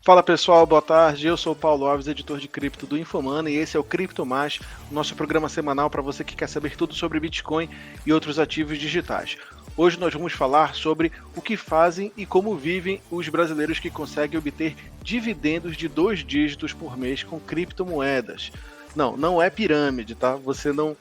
Fala pessoal, boa tarde. Eu sou o Paulo Alves, editor de cripto do Infomani, e esse é o Cripto Mais, o nosso programa semanal para você que quer saber tudo sobre Bitcoin e outros ativos digitais. Hoje nós vamos falar sobre o que fazem e como vivem os brasileiros que conseguem obter dividendos de 2 dígitos por mês com criptomoedas. Não é pirâmide, tá? Você não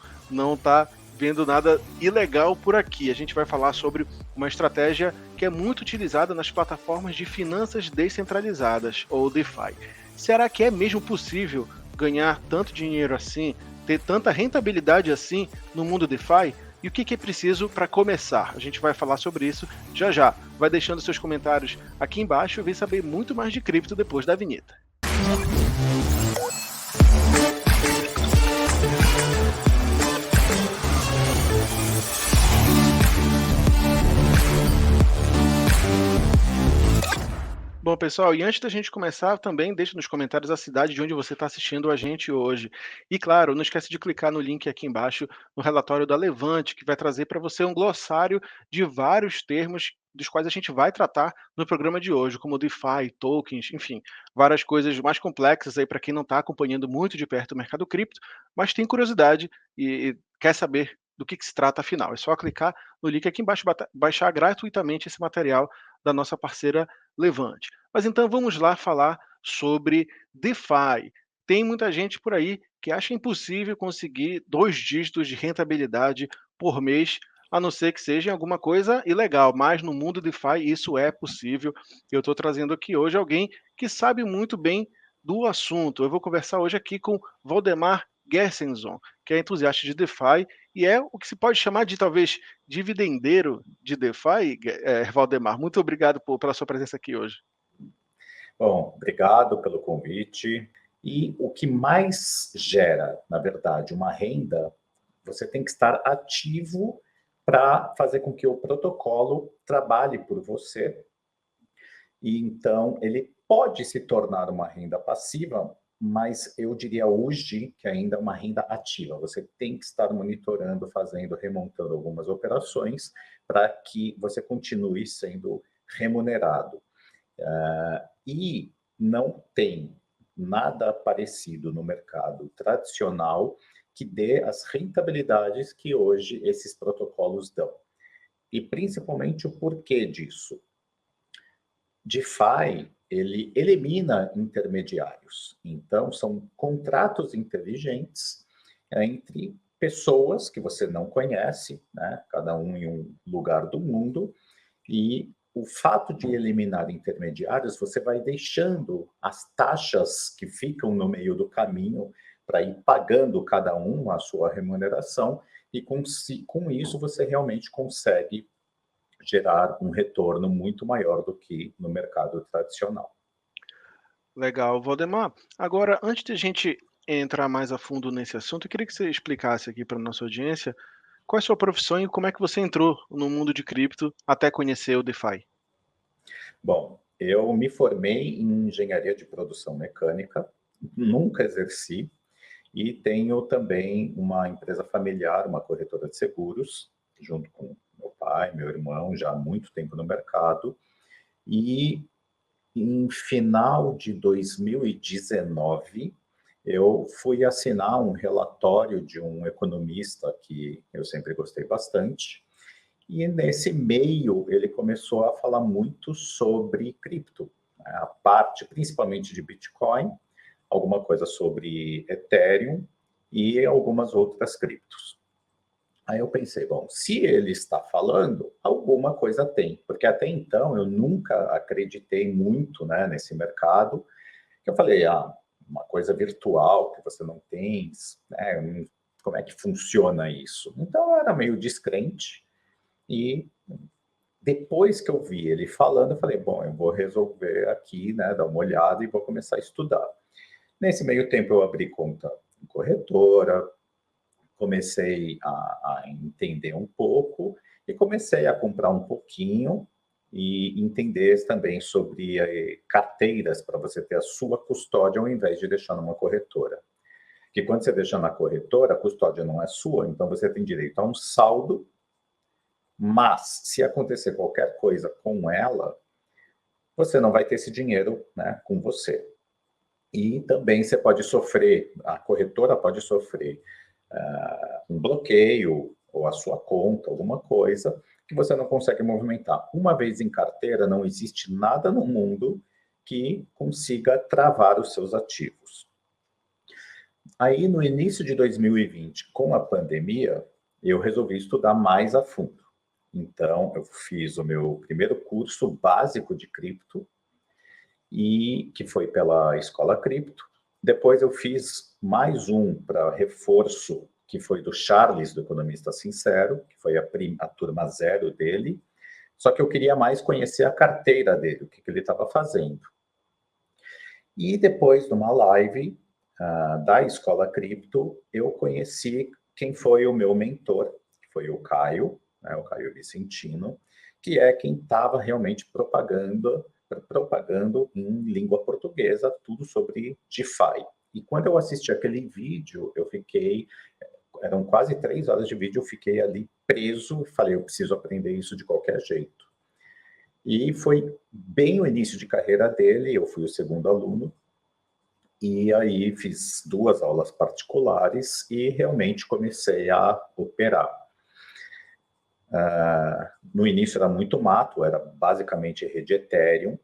está vendo nada ilegal por aqui. A gente vai falar sobre uma estratégia que é muito utilizada nas plataformas de finanças descentralizadas, ou DeFi. Será que é mesmo possível ganhar tanto dinheiro assim, ter tanta rentabilidade assim no mundo DeFi? E o que é preciso para começar? A gente vai falar sobre isso já já. Vai deixando seus comentários aqui embaixo e vem saber muito mais de cripto depois da vinheta. Bom, pessoal, e antes da gente começar, também deixe nos comentários a cidade de onde você está assistindo a gente hoje. E claro, não esquece de clicar no link aqui embaixo, no relatório da Levante, que vai trazer para você um glossário de vários termos dos quais a gente vai tratar no programa de hoje, como DeFi, tokens, enfim, várias coisas mais complexas aí para quem não está acompanhando muito de perto o mercado cripto, mas tem curiosidade e quer saber do que se trata afinal. É só clicar no link aqui embaixo e baixar gratuitamente esse material da nossa parceira Levante. Mas então vamos lá falar sobre DeFi. Tem muita gente por aí que acha impossível conseguir 2 dígitos de rentabilidade por mês, a não ser que seja alguma coisa ilegal, mas no mundo DeFi isso é possível. Eu estou trazendo aqui hoje alguém que sabe muito bem do assunto. Eu vou conversar hoje aqui com Valdemar Gersenson, que é entusiasta de DeFi e é o que se pode chamar de talvez dividendeiro de DeFi, Valdemar. Muito obrigado pela sua presença aqui hoje. Bom, obrigado pelo convite. E o que mais gera, na verdade, uma renda, você tem que estar ativo para fazer com que o protocolo trabalhe por você. E então ele pode se tornar uma renda passiva, mas eu diria hoje que ainda é uma renda ativa. Você tem que estar monitorando, fazendo, remontando algumas operações para que você continue sendo remunerado. E não tem nada parecido no mercado tradicional que dê as rentabilidades que hoje esses protocolos dão. E principalmente o porquê disso. DeFi, ele elimina intermediários. Então, são contratos inteligentes entre pessoas que você não conhece, né? Cada um em um lugar do mundo, e o fato de eliminar intermediários, você vai deixando as taxas que ficam no meio do caminho para ir pagando cada um a sua remuneração, e com isso você realmente consegue gerar um retorno muito maior do que no mercado tradicional. Legal, Valdemar. Agora, antes de a gente entrar mais a fundo nesse assunto, eu queria que você explicasse aqui para a nossa audiência qual é a sua profissão e como é que você entrou no mundo de cripto até conhecer o DeFi. Bom, eu me formei em engenharia de produção mecânica, nunca exerci, e tenho também uma empresa familiar, uma corretora de seguros, junto com meu pai, meu irmão, já há muito tempo no mercado. E em final de 2019, eu fui assinar um relatório de um economista que eu sempre gostei bastante, e nesse meio ele começou a falar muito sobre cripto, né? A parte principalmente de Bitcoin, alguma coisa sobre Ethereum e algumas outras criptos. Aí eu pensei, bom, se ele está falando, alguma coisa tem, porque até então eu nunca acreditei muito, né, nesse mercado, que eu falei, uma coisa virtual que você não tem, né, como é que funciona isso? Então eu era meio descrente, e depois que eu vi ele falando, eu falei, bom, eu vou resolver aqui, né, dar uma olhada e vou começar a estudar. Nesse meio tempo eu abri conta em corretora, comecei a entender um pouco e comecei a comprar um pouquinho e entender também sobre carteiras para você ter a sua custódia ao invés de deixar numa corretora. Que quando você deixa na corretora, a custódia não é sua, então você tem direito a um saldo, mas se acontecer qualquer coisa com ela, você não vai ter esse dinheiro, né, com você. E também você pode sofrer, a corretora pode sofrer um bloqueio, ou a sua conta, alguma coisa, que você não consegue movimentar. Uma vez em carteira, não existe nada no mundo que consiga travar os seus ativos. Aí, no início de 2020, com a pandemia, eu resolvi estudar mais a fundo. Então, eu fiz o meu primeiro curso básico de cripto, e que foi pela Escola Cripto. Depois eu fiz mais um para reforço, que foi do Charles, do Economista Sincero, que foi a turma zero dele. Só que eu queria mais conhecer a carteira dele, o que ele estava fazendo. E depois de uma live da Escola Cripto, eu conheci quem foi o meu mentor, que foi o Caio, né, o Caio Vicentino, que é quem estava realmente propagando em língua portuguesa tudo sobre DeFi. E quando eu assisti aquele vídeo, eram quase 3 horas de vídeo, eu fiquei ali preso e falei, eu preciso aprender isso de qualquer jeito. E foi bem o início de carreira dele, eu fui o segundo aluno, e aí fiz 2 aulas particulares e realmente comecei a operar. No início era muito mato, era basicamente rede Ethereum,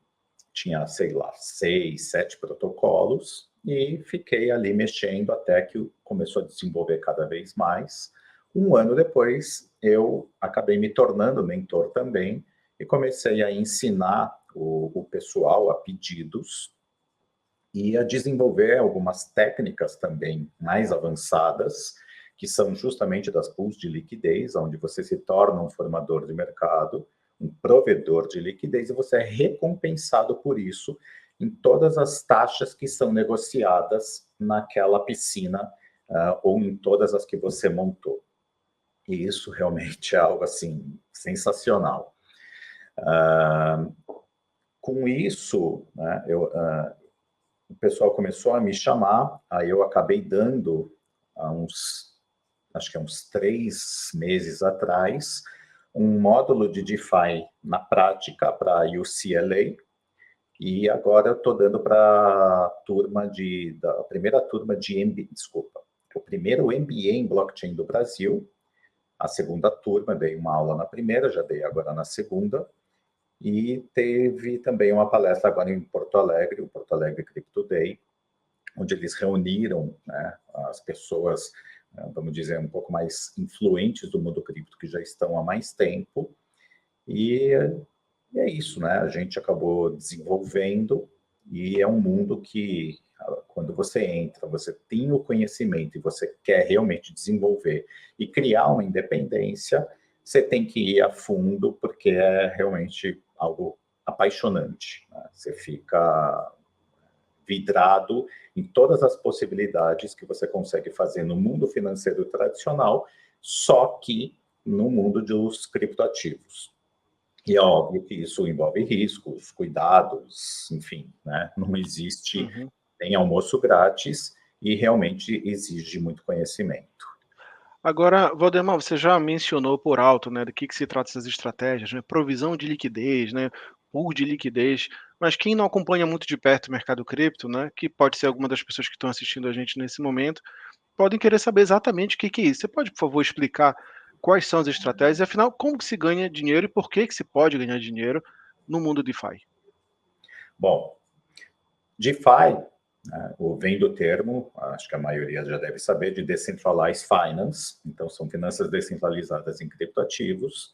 tinha, sei lá, 6, 7 protocolos, e fiquei ali mexendo até que começou a desenvolver cada vez mais. Um ano depois, eu acabei me tornando mentor também, e comecei a ensinar o pessoal a pedidos, e a desenvolver algumas técnicas também mais avançadas, que são justamente das pools de liquidez, onde você se torna um formador de mercado, um provedor de liquidez, e você é recompensado por isso em todas as taxas que são negociadas naquela piscina, ou em todas as que você montou. E isso realmente é algo assim sensacional. Com isso, né, o pessoal começou a me chamar, aí eu acabei dando acho que há uns 3 meses atrás, um módulo de DeFi na prática para a UCLA, e agora eu estou dando para a primeira turma de o primeiro MBA em blockchain do Brasil, a segunda turma, dei uma aula na primeira, já dei agora na segunda, e teve também uma palestra agora em Porto Alegre, o Porto Alegre Crypto Day, onde eles reuniram, né, as pessoas, vamos dizer, um pouco mais influentes do mundo cripto, que já estão há mais tempo, e é isso, né? A gente acabou desenvolvendo, e é um mundo que, quando você entra, você tem o conhecimento e você quer realmente desenvolver e criar uma independência, você tem que ir a fundo, porque é realmente algo apaixonante, né? Você fica vidrado em todas as possibilidades que você consegue fazer no mundo financeiro tradicional, só que no mundo dos criptoativos. E é óbvio que isso envolve riscos, cuidados, enfim, né? Não existe Uhum. nem almoço grátis e realmente exige muito conhecimento. Agora, Valdemar, você já mencionou por alto, né, do que se trata essas estratégias, né, provisão de liquidez, né, pool de liquidez, mas quem não acompanha muito de perto o mercado cripto, né, que pode ser alguma das pessoas que estão assistindo a gente nesse momento, podem querer saber exatamente o que que é isso. Você pode, por favor, explicar quais são as estratégias e, afinal, como que se ganha dinheiro e por que que se pode ganhar dinheiro no mundo DeFi? Bom, DeFi, né, vem do termo, acho que a maioria já deve saber, de Decentralized Finance, então são finanças descentralizadas em criptoativos,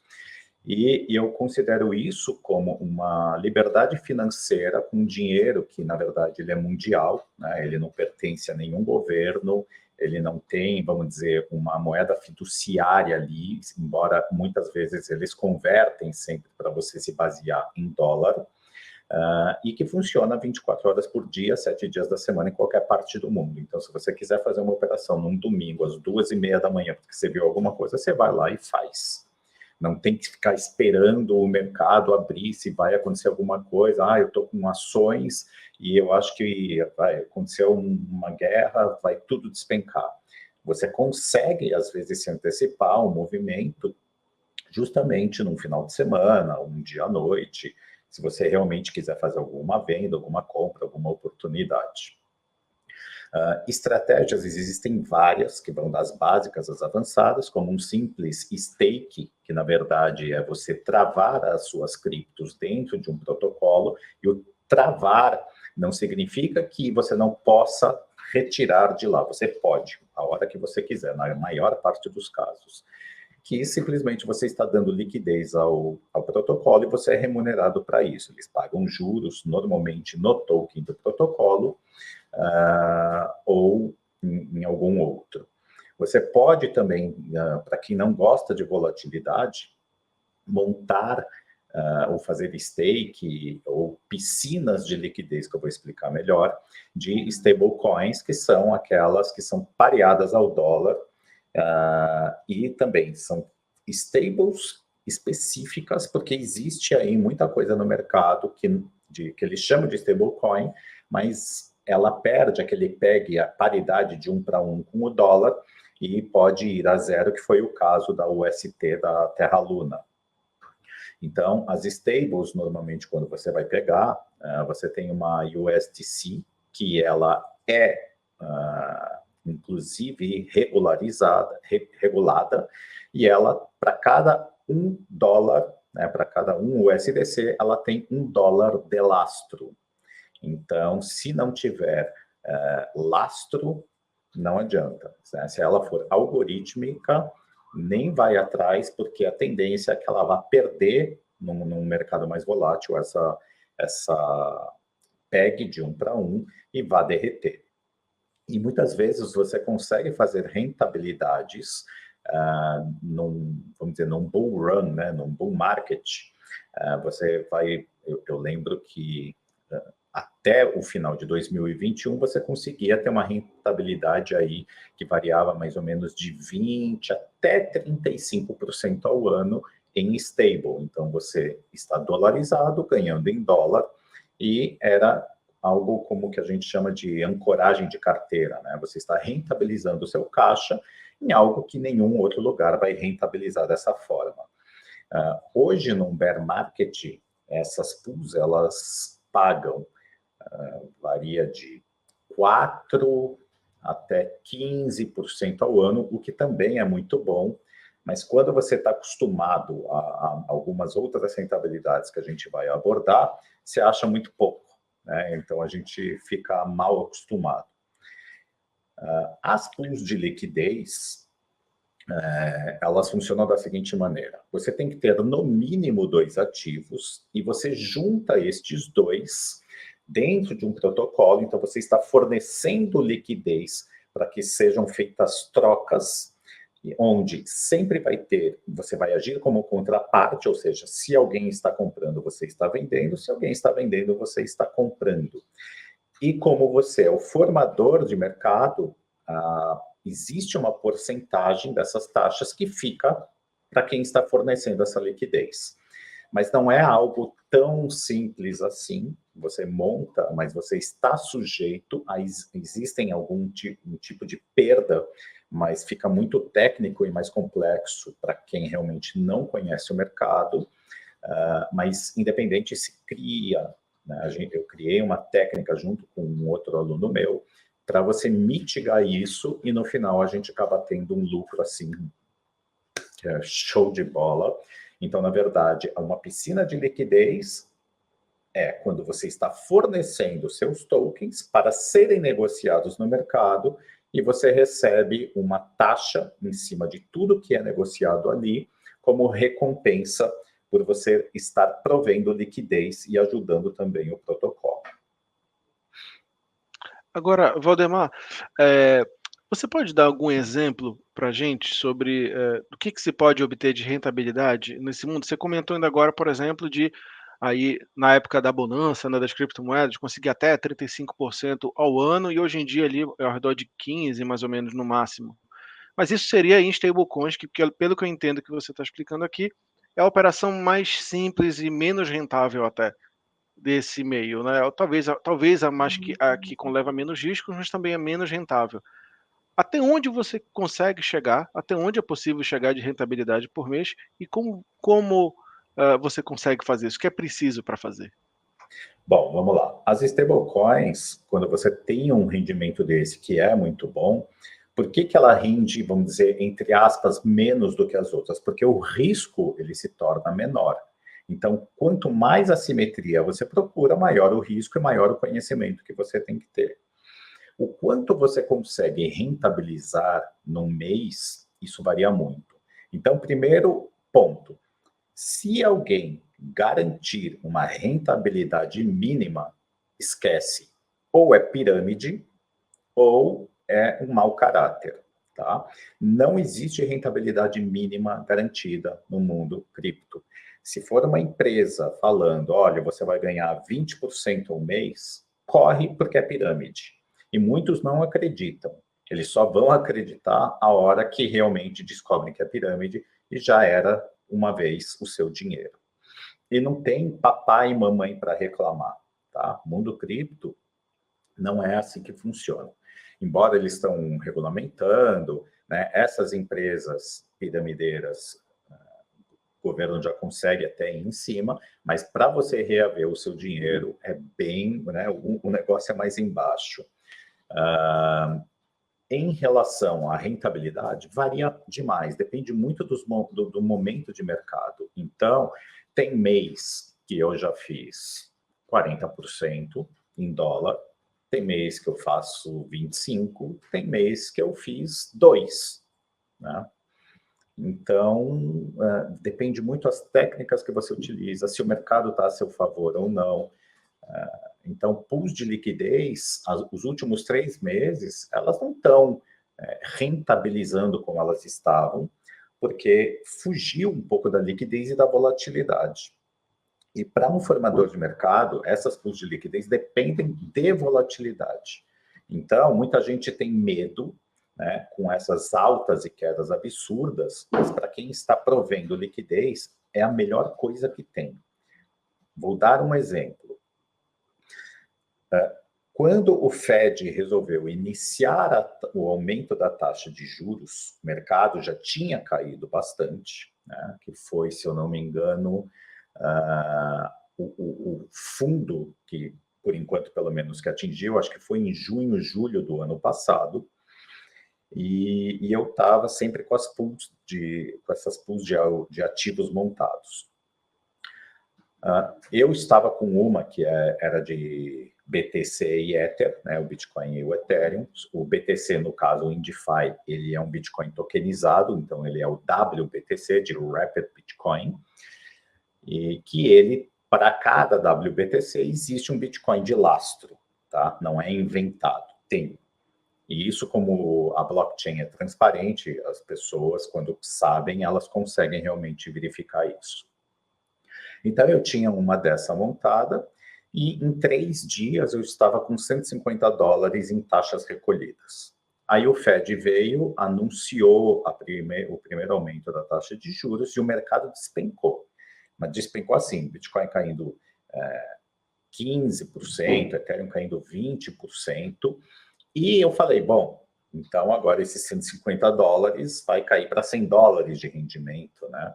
e eu considero isso como uma liberdade financeira com dinheiro que, na verdade, ele é mundial, né? Ele não pertence a nenhum governo, ele não tem, vamos dizer, uma moeda fiduciária ali, embora muitas vezes eles convertem sempre para você se basear em dólar, e que funciona 24 horas por dia, 7 dias da semana, em qualquer parte do mundo. Então, se você quiser fazer uma operação num domingo, às 2h30 da manhã, porque você viu alguma coisa, você vai lá e faz. Não tem que ficar esperando o mercado abrir, se vai acontecer alguma coisa. Eu estou com ações e eu acho que vai acontecer uma guerra, vai tudo despencar. Você consegue, às vezes, se antecipar um movimento justamente num final de semana, um dia à noite, se você realmente quiser fazer alguma venda, alguma compra, alguma oportunidade. Estratégias existem várias, que vão das básicas às avançadas, como um simples stake, que na verdade é você travar as suas criptos dentro de um protocolo, e o travar não significa que você não possa retirar de lá, você pode, a hora que você quiser, na maior parte dos casos, que simplesmente você está dando liquidez ao protocolo e você é remunerado para isso. Eles pagam juros, normalmente no token do protocolo, ou em algum outro. Você pode também, para quem não gosta de volatilidade, montar ou fazer stake ou piscinas de liquidez, que eu vou explicar melhor, de stablecoins, que são aquelas que são pareadas ao dólar, e também são stables específicas, porque existe aí muita coisa no mercado que eles chamam de stablecoin, mas ela perde aquele PEG, a paridade de 1 para 1 com o dólar, e pode ir a zero, que foi o caso da UST da Terra Luna. Então, as stables, normalmente, quando você vai pegar, você tem uma USDC, que ela é, inclusive, regulada, e ela, para cada $1, né, para cada USDC, ela tem $1 de lastro. Então, se não tiver lastro, não adianta. Né? Se ela for algorítmica, nem vai atrás, porque a tendência é que ela vá perder num mercado mais volátil essa PEG de 1 para 1 e vá derreter. E muitas vezes você consegue fazer rentabilidades vamos dizer, num bull run, né, num bull market. Você vai, eu lembro que até o final de 2021, você conseguia ter uma rentabilidade aí que variava mais ou menos de 20% até 35% ao ano em stable. Então, você está dolarizado, ganhando em dólar, e era algo como que a gente chama de ancoragem de carteira, né? Você está rentabilizando o seu caixa em algo que nenhum outro lugar vai rentabilizar dessa forma. Hoje, num bear market, essas pools, elas pagam varia de 4% até 15% ao ano, o que também é muito bom, mas quando você está acostumado a algumas outras rentabilidades que a gente vai abordar, você acha muito pouco, né? Então a gente fica mal acostumado. As pools de liquidez, elas funcionam da seguinte maneira: você tem que ter no mínimo 2 ativos e você junta estes dois dentro de um protocolo. Então você está fornecendo liquidez para que sejam feitas trocas, onde sempre vai ter, você vai agir como contraparte, ou seja, se alguém está comprando, você está vendendo, se alguém está vendendo, você está comprando. E como você é o formador de mercado, existe uma porcentagem dessas taxas que fica para quem está fornecendo essa liquidez. Mas não é algo tão simples assim. Você monta, mas você está sujeito a existem algum tipo de perda, mas fica muito técnico e mais complexo para quem realmente não conhece o mercado. Mas independente se cria, né, eu criei uma técnica junto com um outro aluno meu para você mitigar isso, e no final a gente acaba tendo um lucro assim, que é show de bola. Então, na verdade, uma piscina de liquidez é quando você está fornecendo seus tokens para serem negociados no mercado, e você recebe uma taxa em cima de tudo que é negociado ali, como recompensa por você estar provendo liquidez e ajudando também o protocolo. Agora, Valdemar, você pode dar algum exemplo para a gente sobre do que se pode obter de rentabilidade nesse mundo? Você comentou ainda agora, por exemplo, de aí na época da bonança, né, das criptomoedas, conseguir até 35% ao ano, e hoje em dia ali é ao redor de 15, mais ou menos, no máximo. Mas isso seria em stablecoins, que pelo que eu entendo que você está explicando aqui, é a operação mais simples e menos rentável até desse meio, né? Talvez a que leva menos riscos, mas também é menos rentável. Até onde você consegue chegar? Até onde é possível chegar de rentabilidade por mês? E como você consegue fazer isso? O que é preciso para fazer? Bom, vamos lá. As stablecoins, quando você tem um rendimento desse que é muito bom, por que que ela rende, vamos dizer, entre aspas, menos do que as outras? Porque o risco ele se torna menor. Então, quanto mais assimetria você procura, maior o risco e maior o conhecimento que você tem que ter. O quanto você consegue rentabilizar num mês, isso varia muito. Então, primeiro ponto, se alguém garantir uma rentabilidade mínima, esquece. Ou é pirâmide, ou é um mau caráter. Tá? Não existe rentabilidade mínima garantida no mundo cripto. Se for uma empresa falando, olha, você vai ganhar 20% ao mês, corre porque é pirâmide. E muitos não acreditam. Eles só vão acreditar a hora que realmente descobrem que é pirâmide e já era uma vez o seu dinheiro. E não tem papai e mamãe para reclamar. Tá? Mundo cripto não é assim que funciona. Embora eles estão regulamentando, né, essas empresas piramideiras, o governo já consegue até ir em cima, mas para você reaver o seu dinheiro é bem, né, o negócio é mais embaixo. Em relação à rentabilidade, varia demais, depende muito do momento de mercado. Então, tem mês que eu já fiz 40% em dólar, tem mês que eu faço 25%, tem mês que eu fiz 2%. Né? Então, depende muito das técnicas que você utiliza, se o mercado está a seu favor ou não. Então, pools de liquidez, os últimos 3 meses, elas não estão rentabilizando como elas estavam, porque fugiu um pouco da liquidez e da volatilidade. E para um formador de mercado, essas pools de liquidez dependem de volatilidade. Então, muita gente tem medo, né, com essas altas e quedas absurdas, mas para quem está provendo liquidez, é a melhor coisa que tem. Vou dar um exemplo. Quando o Fed resolveu iniciar o aumento da taxa de juros, o mercado já tinha caído bastante, né, que foi, se eu não me engano, o fundo que, por enquanto, pelo menos, que atingiu, acho que foi em junho, julho do ano passado, e eu estava sempre com essas pools de ativos montados. Eu estava com uma que era de BTC e Ether, né, o Bitcoin e o Ethereum. O BTC, no caso, o InDeFi, ele é um Bitcoin tokenizado, então ele é o WBTC, de Rapid Bitcoin, e que ele, para cada WBTC, existe um Bitcoin de lastro, tá? Não é inventado, tem. E isso, como a blockchain é transparente, as pessoas, quando sabem, elas conseguem realmente verificar isso. Então, eu tinha uma dessa montada e em 3 dias eu estava com $150 em taxas recolhidas. Aí o Fed veio, anunciou o primeiro aumento da taxa de juros e o mercado despencou. Mas despencou assim, Bitcoin caindo 15%, Ethereum caindo 20%. E eu falei, bom, então agora esses $150 vai cair para $100 de rendimento, né?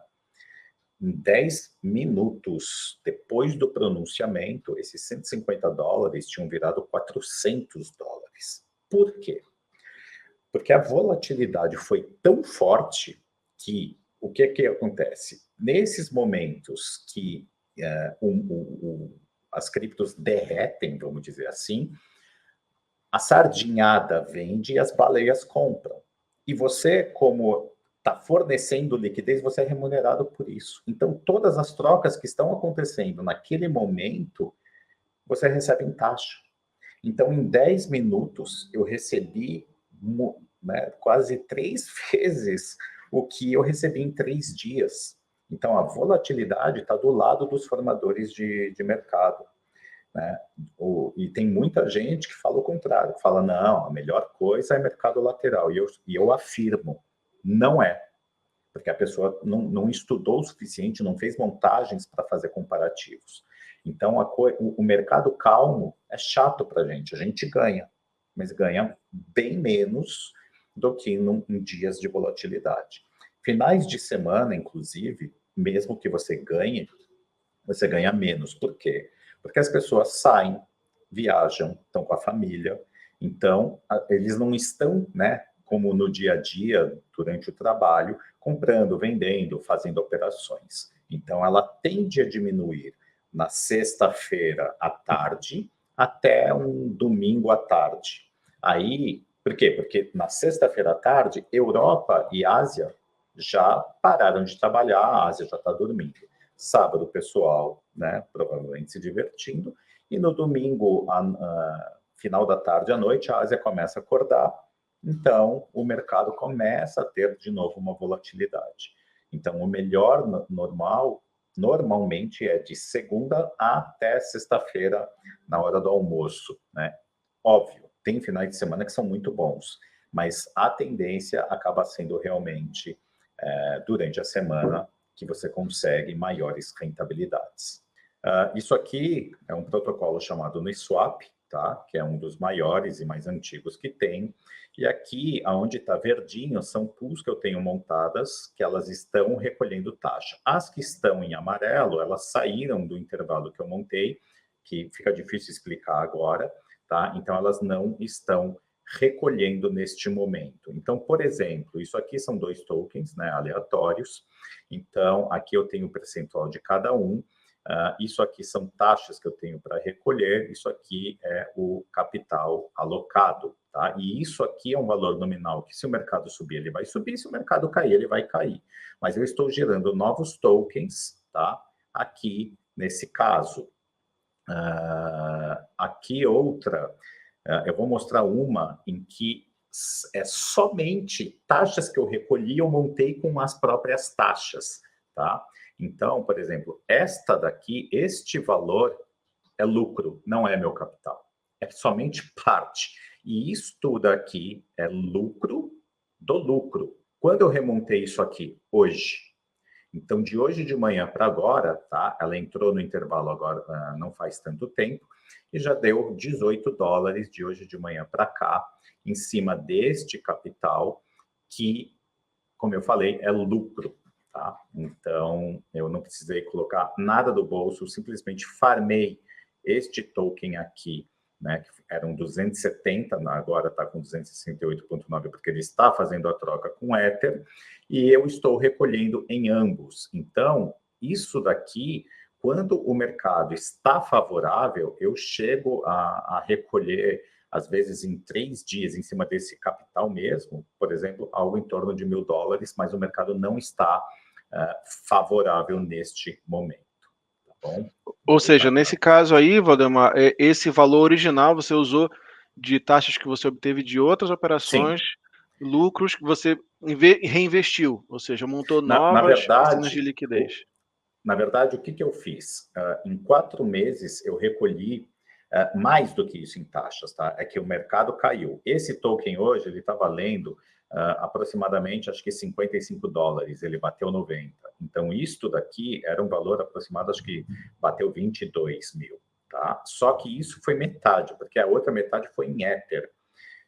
Em 10 minutos depois do pronunciamento, esses $150 tinham virado $400. Por quê? Porque a volatilidade foi tão forte que o que acontece? Nesses momentos que as criptos derretem, vamos dizer assim, a sardinhada vende e as baleias compram. E você, como está fornecendo liquidez, você é remunerado por isso. Então, todas as trocas que estão acontecendo naquele momento, você recebe em taxa. Então, em 10 minutos, eu recebi quase 3 vezes o que eu recebi em 3 dias. Então, a volatilidade está do lado dos formadores de mercado. Né? E tem muita gente que fala o contrário, fala, não, a melhor coisa é mercado lateral. E eu afirmo, não é. Porque a pessoa não estudou o suficiente, não fez montagens para fazer comparativos. Então, o mercado calmo é chato para a gente ganha, mas ganha bem menos do que em dias de volatilidade. Finais de semana, inclusive, mesmo que você ganha menos. Por quê? Porque as pessoas saem, viajam, estão com a família, então eles não estão, né, como no dia a dia, durante o trabalho, comprando, vendendo, fazendo operações. Então ela tende a diminuir na sexta-feira à tarde até um domingo à tarde. Aí, por quê? Porque na sexta-feira à tarde, Europa e Ásia já pararam de trabalhar, a Ásia já está dormindo. Sábado, o pessoal, né, provavelmente se divertindo, e no domingo, final da tarde à noite, a Ásia começa a acordar, então o mercado começa a ter de novo uma volatilidade. Então, o melhor normalmente é de segunda até sexta-feira, na hora do almoço, né? Óbvio, tem finais de semana que são muito bons, mas a tendência acaba sendo realmente durante a semana que você consegue maiores rentabilidades. Isso aqui é um protocolo chamado Uniswap, tá? Que é um dos maiores e mais antigos que tem. E aqui, aonde está verdinho, são pools que eu tenho montadas, que elas estão recolhendo taxa. As que estão em amarelo, elas saíram do intervalo que eu montei, que fica difícil explicar agora, tá? Então, elas não estão recolhendo neste momento. Então, por exemplo, isso aqui são 2 tokens, né, aleatórios. Então, aqui eu tenho o percentual de cada um. Isso aqui são taxas que eu tenho para recolher. Isso aqui é o capital alocado, tá? E isso aqui é um valor nominal que, se o mercado subir, ele vai subir. Se o mercado cair, ele vai cair. Mas eu estou gerando novos tokens, tá? Aqui nesse caso. Aqui outra. Eu vou mostrar uma em que é somente taxas que eu recolhi, eu montei com as próprias taxas, tá? Então, por exemplo, esta daqui, este valor é lucro, não é meu capital. É somente parte. E isto daqui é lucro do lucro. Quando eu remontei isso aqui? Hoje. Então, de hoje de manhã para agora, tá? Ela entrou no intervalo agora, não faz tanto tempo, e já deu $18 de hoje de manhã para cá, em cima deste capital, que, como eu falei, é lucro, tá? Então, eu não precisei colocar nada do bolso, simplesmente farmei este token aqui, né, que eram 270, agora está com 268,9, porque ele está fazendo a troca com Ether, e eu estou recolhendo em ambos. Então, isso daqui, quando o mercado está favorável, eu chego a recolher, às vezes, em 3 dias, em cima desse capital mesmo, por exemplo, algo em torno de $1.000, mas o mercado não está favorável neste momento. Tá bom? Ou seja, nesse caso aí, Valdemar, esse valor original você usou de taxas que você obteve de outras operações, Sim. lucros que você reinvestiu, ou seja, montou Na novas piscinas de verdade, liquidez. o que eu fiz? Em 4 meses, eu recolhi mais do que isso em taxas, tá? É que o mercado caiu. Esse token hoje, ele está valendo aproximadamente, acho que $55. Ele bateu 90. Então, isto daqui era um valor aproximado, acho que bateu 22 mil, tá? Só que isso foi metade, porque a outra metade foi em Ether.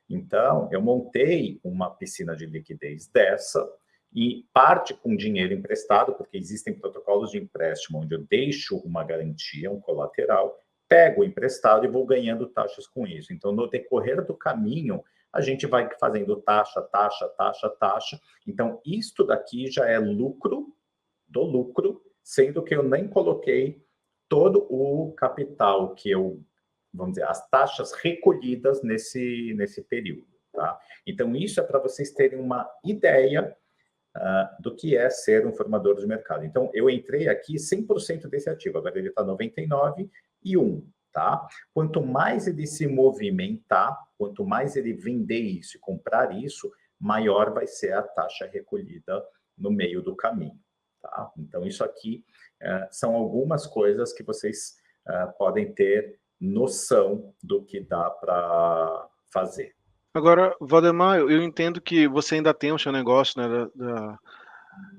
Então, eu montei uma piscina de liquidez dessa, e parte com dinheiro emprestado, porque existem protocolos de empréstimo onde eu deixo uma garantia, um colateral, pego o emprestado e vou ganhando taxas com isso. Então, no decorrer do caminho, a gente vai fazendo taxa, taxa, taxa, taxa. Então, isto daqui já é lucro do lucro, sendo que eu nem coloquei todo o capital que eu, vamos dizer, as taxas recolhidas nesse período, tá? Então, isso é para vocês terem uma ideia do que é ser um formador de mercado. Então, eu entrei aqui 100% desse ativo, agora ele está 99 e 1, tá? Quanto mais ele se movimentar, quanto mais ele vender isso e comprar isso, maior vai ser a taxa recolhida no meio do caminho, tá? Então, isso aqui são algumas coisas que vocês podem ter noção do que dá para fazer. Agora, Valdemar, eu entendo que você ainda tem o seu negócio, né, da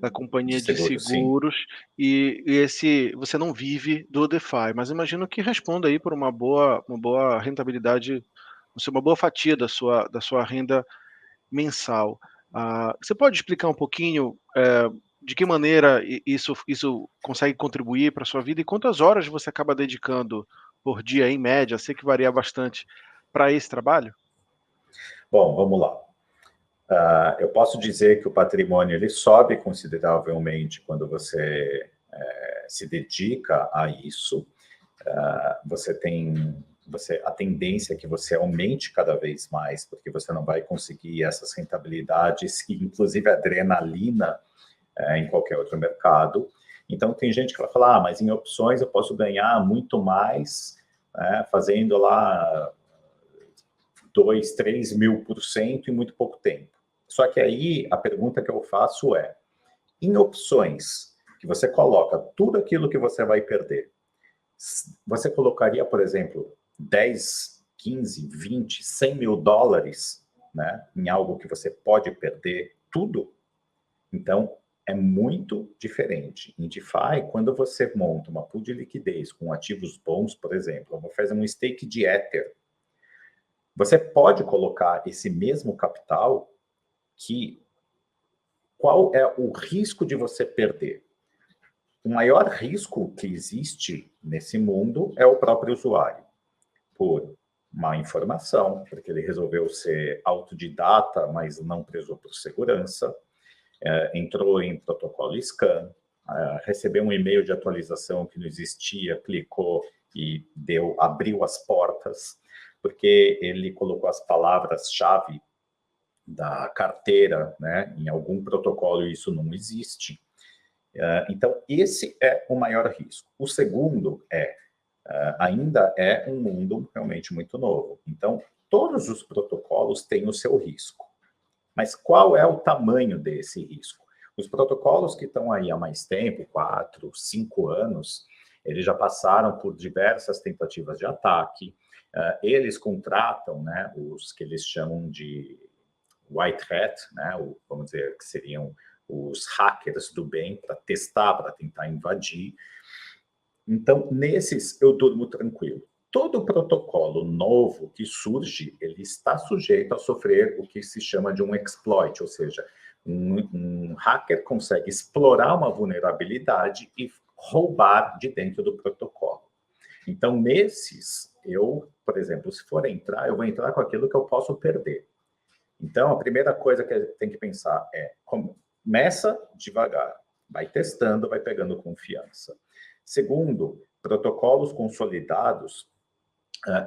De companhia de seguro, sim. seguros, e esse você não vive do DeFi, mas imagino que responda aí por uma boa rentabilidade, uma boa fatia da sua renda mensal. Você pode explicar um pouquinho, De que maneira isso consegue contribuir para a sua vida e quantas horas você acaba dedicando por dia, em média? Sei que varia bastante, para esse trabalho? Bom, vamos lá. Eu posso dizer que o patrimônio ele sobe consideravelmente quando você se dedica a isso. A tendência é que você aumente cada vez mais, porque você não vai conseguir essas rentabilidades, inclusive adrenalina, em qualquer outro mercado. Então, tem gente que vai falar, mas em opções eu posso ganhar muito mais, fazendo lá 2, 3 mil por cento em muito pouco tempo. Só que aí a pergunta que eu faço é, em opções que você coloca tudo aquilo que você vai perder, você colocaria, por exemplo, 10, 15, 20, 100 mil dólares, né, em algo que você pode perder tudo? Então, é muito diferente. Em DeFi, quando você monta uma pool de liquidez com ativos bons, por exemplo, eu vou fazer um stake de Ether, você pode colocar esse mesmo capital que qual é o risco de você perder? O maior risco que existe nesse mundo é o próprio usuário, por má informação, porque ele resolveu ser autodidata, mas não prezou por segurança, entrou em protocolo scam, recebeu um e-mail de atualização que não existia, clicou e abriu as portas, porque ele colocou as palavras-chave da carteira, né, em algum protocolo e isso não existe. Então, esse é o maior risco. O segundo ainda é um mundo realmente muito novo. Então, todos os protocolos têm o seu risco. Mas qual é o tamanho desse risco? Os protocolos que estão aí há mais tempo, 4, 5 anos, eles já passaram por diversas tentativas de ataque. Eles contratam, né, os que eles chamam de white hat, né, vamos dizer que seriam os hackers do bem, para testar, para tentar invadir. Então, nesses eu durmo tranquilo. Todo protocolo novo que surge, ele está sujeito a sofrer o que se chama de um exploit, ou seja, um hacker consegue explorar uma vulnerabilidade e roubar de dentro do protocolo. Então, nesses, por exemplo, se for entrar, eu vou entrar com aquilo que eu posso perder. Então, a primeira coisa que tem que pensar é, começa devagar, vai testando, vai pegando confiança. Segundo, protocolos consolidados,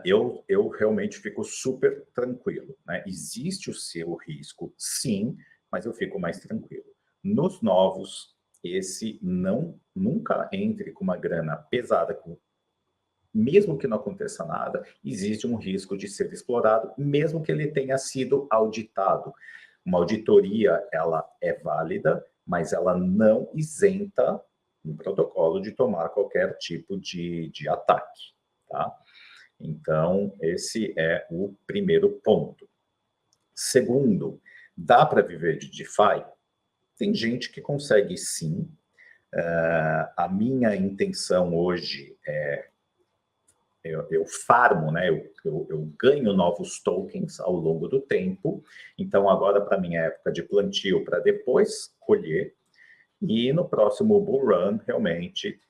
eu realmente fico super tranquilo, né? Existe o seu risco, sim, mas eu fico mais tranquilo. Nos novos, esse nunca entre com uma grana pesada, mesmo que não aconteça nada, existe um risco de ser explorado, mesmo que ele tenha sido auditado. Uma auditoria, ela é válida, mas ela não isenta um protocolo de tomar qualquer tipo de ataque, tá? Então, esse é o primeiro ponto. Segundo, dá para viver de DeFi? Tem gente que consegue sim. A minha intenção hoje eu farmo, né? Eu ganho novos tokens ao longo do tempo. Então, agora, para mim, é época de plantio para depois colher. E no próximo bull run, realmente,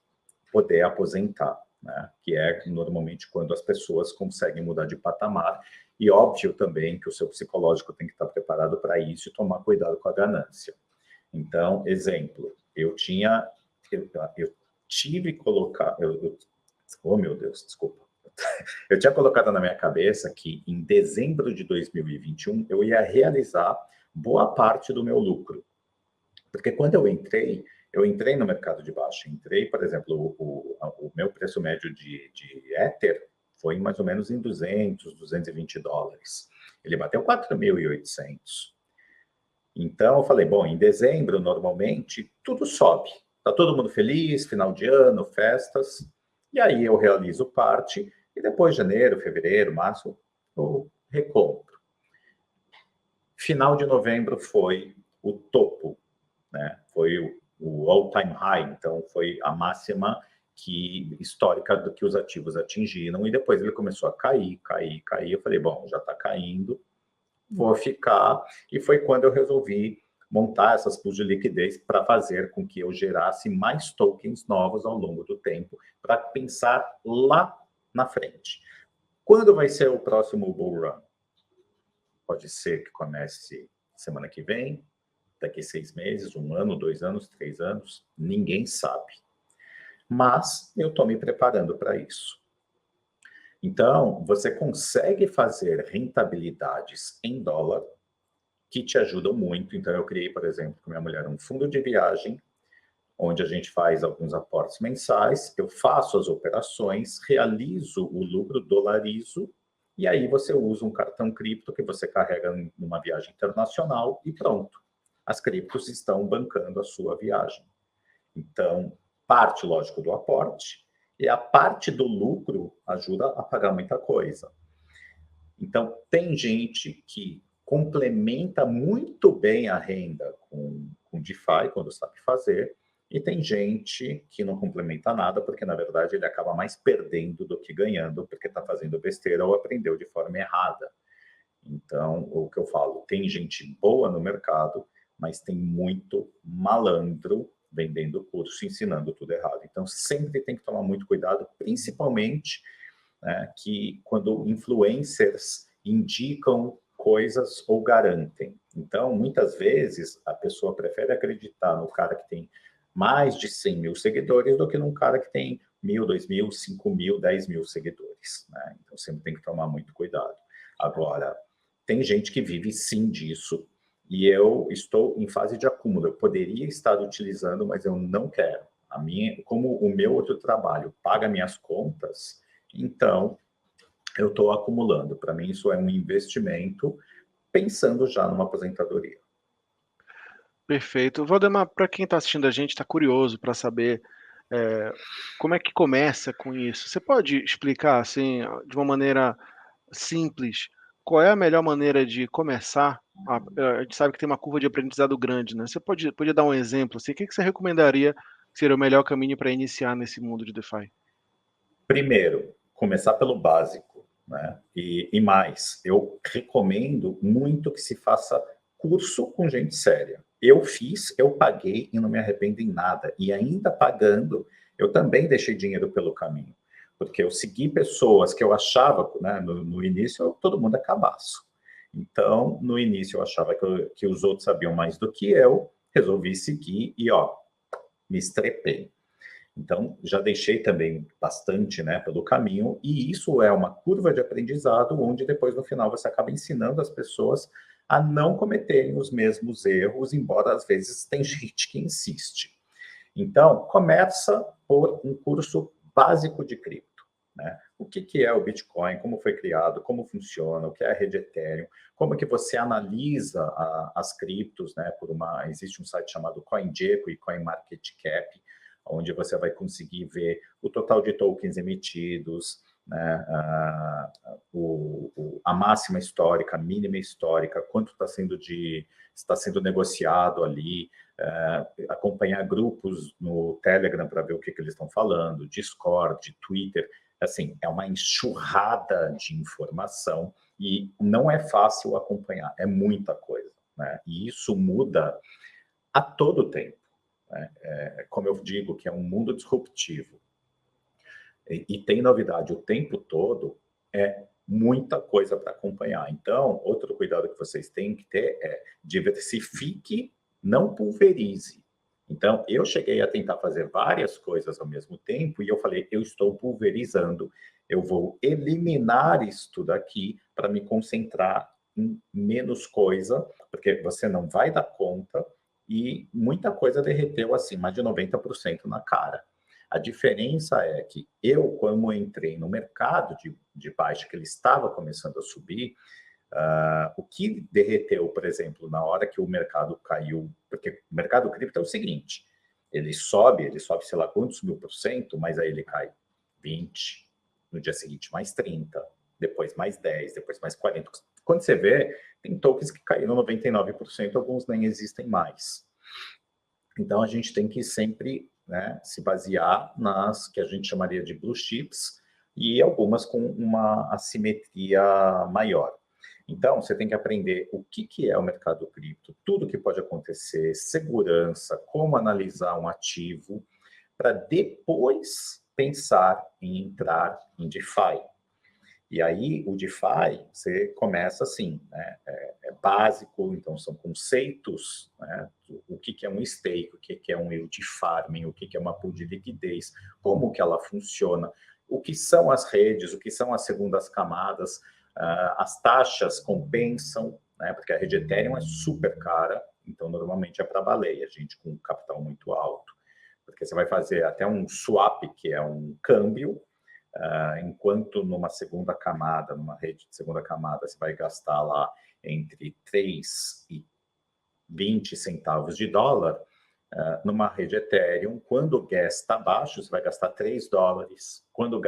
poder aposentar, né? Que é normalmente quando as pessoas conseguem mudar de patamar. E óbvio também que o seu psicológico tem que estar preparado para isso e tomar cuidado com a ganância. Então, exemplo, eu tive colocar, oh meu Deus, desculpa. Eu tinha colocado na minha cabeça que em dezembro de 2021 eu ia realizar boa parte do meu lucro. Porque quando eu entrei no mercado de baixa. Entrei, por exemplo, o meu preço médio de Ether foi mais ou menos em 200, 220 dólares. Ele bateu 4.800. Então, eu falei, bom, em dezembro, normalmente, tudo sobe. Tá todo mundo feliz, final de ano, festas. E aí eu realizo parte, e depois janeiro, fevereiro, março, eu recompro. Final de novembro foi o topo, né? Foi o all-time high, então foi a máxima histórica do que os ativos atingiram, e depois ele começou a cair, cair, cair. Eu falei, bom, já está caindo, vou ficar. E foi quando eu resolvi montar essas pools de liquidez para fazer com que eu gerasse mais tokens novos ao longo do tempo, para pensar lá na frente. Quando vai ser o próximo bull run? Pode ser que comece semana que vem, daqui 6 meses, 1 ano, 2 anos, 3 anos, ninguém sabe. Mas eu estou me preparando para isso. Então, você consegue fazer rentabilidades em dólar que te ajudam muito. Então, eu criei, por exemplo, com minha mulher, um fundo de viagem, onde a gente faz alguns aportes mensais, eu faço as operações, realizo o lucro, dolarizo, e aí você usa um cartão cripto que você carrega numa viagem internacional e pronto. As criptos estão bancando a sua viagem. Então, parte, lógico, do aporte, e a parte do lucro ajuda a pagar muita coisa. Então, tem gente que complementa muito bem a renda com DeFi, quando sabe fazer, e tem gente que não complementa nada, porque, na verdade, ele acaba mais perdendo do que ganhando, porque está fazendo besteira ou aprendeu de forma errada. Então, o que eu falo, tem gente boa no mercado, mas tem muito malandro vendendo curso, ensinando tudo errado. Então, sempre tem que tomar muito cuidado, principalmente, né, que quando influencers indicam coisas ou garantem. Então, muitas vezes, a pessoa prefere acreditar no cara que tem mais de 100 mil seguidores do que num cara que tem 1.000, 2.000, 5.000, 10.000 seguidores. Né? Então, sempre tem que tomar muito cuidado. Agora, tem gente que vive sim disso, e eu estou em fase de acúmulo. Eu poderia estar utilizando, mas eu não quero. Como o meu outro trabalho paga minhas contas, então eu estou acumulando. Para mim, isso é um investimento, pensando já numa aposentadoria. Perfeito. Valdemar, para quem está assistindo a gente, está curioso para saber como é que começa com isso. Você pode explicar, assim, de uma maneira simples, qual é a melhor maneira de começar? A gente sabe que tem uma curva de aprendizado grande, né? Você podia dar um exemplo, assim, o que você recomendaria que seria o melhor caminho para iniciar nesse mundo de DeFi? Primeiro, começar pelo básico, né? E mais, eu recomendo muito que se faça curso com gente séria. Eu fiz, eu paguei e não me arrependo em nada. E ainda pagando, eu também deixei dinheiro pelo caminho. Porque eu segui pessoas que eu achava, né, no início, todo mundo é cabaço. Então, no início, eu achava que os outros sabiam mais do que eu, resolvi seguir e, ó, me estrepei. Então, já deixei também bastante, né, pelo caminho, e isso é uma curva de aprendizado, onde depois, no final, você acaba ensinando as pessoas a não cometerem os mesmos erros, embora às vezes tem gente que insiste. Então, começa por um curso básico de cripto, né? O que é o Bitcoin, como foi criado, como funciona, o que é a rede Ethereum, como que você analisa as criptos, né? Existe um site chamado CoinGecko e CoinMarketCap, onde você vai conseguir ver o total de tokens emitidos, né, a máxima histórica, a mínima histórica, quanto está sendo negociado ali, acompanhar grupos no Telegram para ver o que eles estão falando, Discord, Twitter, assim, é uma enxurrada de informação e não é fácil acompanhar, é muita coisa, né? E isso muda a todo tempo. Como eu digo, que é um mundo disruptivo e tem novidade o tempo todo, é muita coisa para acompanhar. Então, outro cuidado que vocês têm que ter é diversifique, não pulverize. Então, eu cheguei a tentar fazer várias coisas ao mesmo tempo e eu falei, eu estou pulverizando, eu vou eliminar isto daqui para me concentrar em menos coisa, porque você não vai dar conta e muita coisa derreteu assim, mais de 90% na cara. A diferença é que eu, quando entrei no mercado de baixa, que ele estava começando a subir, o que derreteu, por exemplo, na hora que o mercado caiu, porque o mercado cripto é o seguinte, ele sobe, sei lá quantos mil por cento, mas aí ele cai 20, no dia seguinte mais 30, depois mais 10, depois mais 40. Quando você vê, tem tokens que caíram 99%, alguns nem existem mais. Então, a gente tem que sempre, né, se basear nas que a gente chamaria de blue chips e algumas com uma assimetria maior. Então, você tem que aprender o que é o mercado cripto, tudo que pode acontecer, segurança, como analisar um ativo, para depois pensar em entrar em DeFi. E aí, o DeFi, você começa assim, né? É básico, então são conceitos, né? O que é um stake, o que é um yield farming, o que é uma pool de liquidez, como que ela funciona, o que são as redes, o que são as segundas camadas, as taxas compensam, né? Porque a rede Ethereum é super cara, então normalmente é para baleia, gente com capital muito alto. Porque você vai fazer até um swap, que é um câmbio, enquanto numa segunda camada, numa rede de segunda camada, você vai gastar lá entre 3 e 20 centavos de dólar, numa rede Ethereum, quando o gas está baixo, você vai gastar 3 dólares. Quando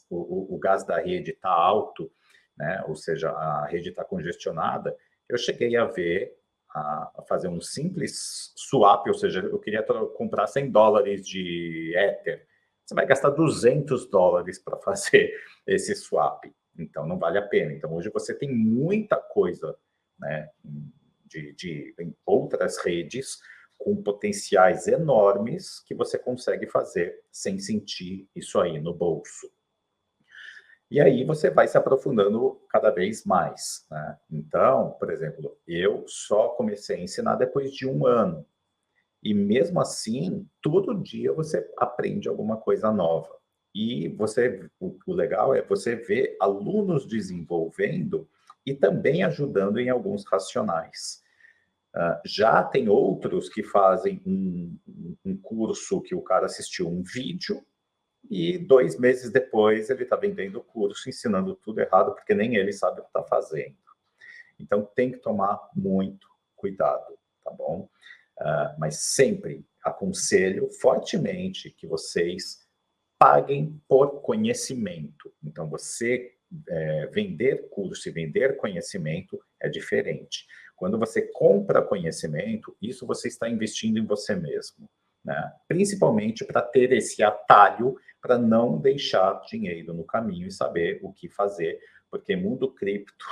o gás da rede está alto, né, ou seja, a rede está congestionada, eu cheguei a ver a fazer um simples swap, ou seja, eu queria comprar 100 dólares de Ether. Você vai gastar 200 dólares para fazer esse swap. Então, não vale a pena. Então, hoje você tem muita coisa, né, em outras redes com potenciais enormes que você consegue fazer sem sentir isso aí no bolso. E aí você vai se aprofundando cada vez mais, né? Então, por exemplo, eu só comecei a ensinar depois de 1 ano. E mesmo assim, todo dia você aprende alguma coisa nova. E o legal é você ver alunos desenvolvendo e também ajudando em alguns racionais. Já tem outros que fazem um curso que o cara assistiu um vídeo e 2 meses depois ele está vendendo o curso, ensinando tudo errado, porque nem ele sabe o que está fazendo. Então tem que tomar muito cuidado, tá bom? Mas sempre aconselho fortemente que vocês paguem por conhecimento. Então, você vender curso e vender conhecimento é diferente. Quando você compra conhecimento, isso você está investindo em você mesmo, né? Principalmente para ter esse atalho, para não deixar dinheiro no caminho e saber o que fazer, porque mundo cripto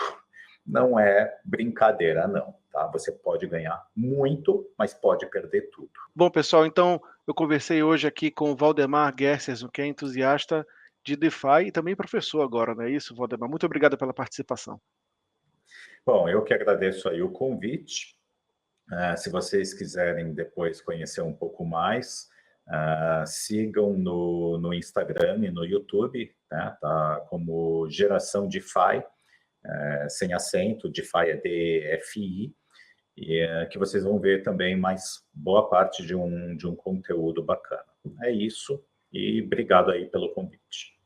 não é brincadeira, não, tá? Você pode ganhar muito, mas pode perder tudo. Bom, pessoal, então eu conversei hoje aqui com o Valdemar Gerses, que é entusiasta de DeFi e também professor agora, não é isso, Valdemar? Muito obrigado pela participação. Bom, eu que agradeço aí o convite. Se vocês quiserem depois conhecer um pouco mais, sigam no Instagram e no YouTube, né? Tá como Geração DeFi, sem acento, DeFi é DFI, e que vocês vão ver também mais boa parte de um conteúdo bacana. É isso, e obrigado aí pelo convite.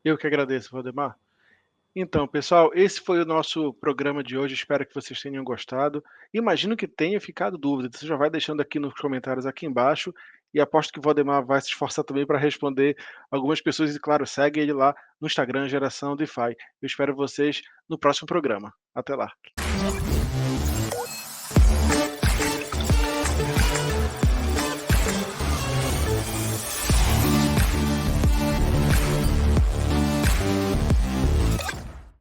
Eu que agradeço, Valdemar. Então, pessoal, esse foi o nosso programa de hoje. Espero que vocês tenham gostado. Imagino que tenha ficado dúvida. Você já vai deixando aqui nos comentários aqui embaixo. E aposto que o Valdemar vai se esforçar também para responder algumas pessoas. E, claro, segue ele lá no Instagram, Geração DeFi. Eu espero vocês no próximo programa. Até lá.